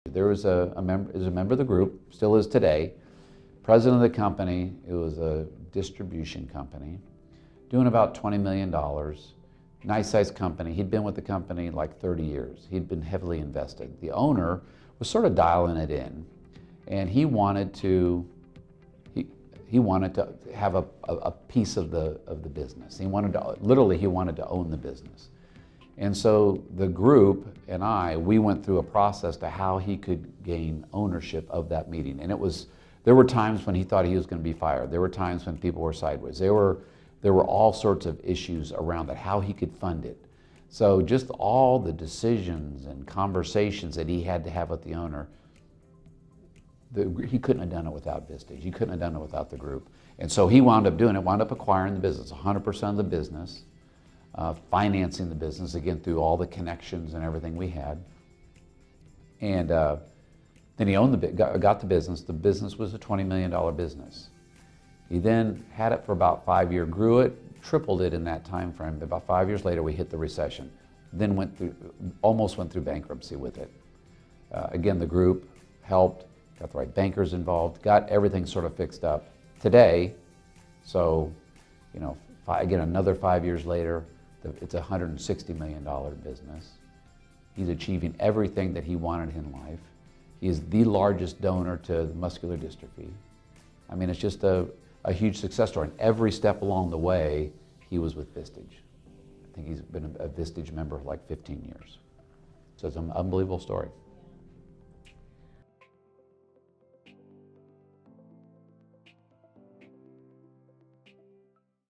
There was a member of the group, still is today, president of the company. It was a distribution company, doing about $20 million. Nice sized company. He'd been with the company like 30 years. He'd been heavily invested. The owner was sort of dialing it in, and he wanted to have a piece of the business. He wanted to own the business. And so the group and we went through a process to how he could gain ownership of that meeting. And there were times when he thought he was going to be fired. There were times when people were sideways. There were all sorts of issues around that, how he could fund it. So just all the decisions and conversations that he had to have with the owner, he couldn't have done it without Vistage. He couldn't have done it without the group. And so he wound up acquiring the business, 100% of the business, financing the business, again, through all the connections and everything we had. And then he got the business. The business was a $20 million business. He then had it for about 5 years, grew it, tripled it in that time frame. About 5 years later, we hit the recession. Then almost went through bankruptcy with it. Again, the group helped, got the right bankers involved, got everything sort of fixed up. Today, so, again, another 5 years later, it's a $160 million business. He's achieving everything that he wanted in life. He is the largest donor to muscular dystrophy. I mean, it's just a huge success story. And every step along the way, he was with Vistage. I think he's been a Vistage member for like 15 years. So it's an unbelievable story.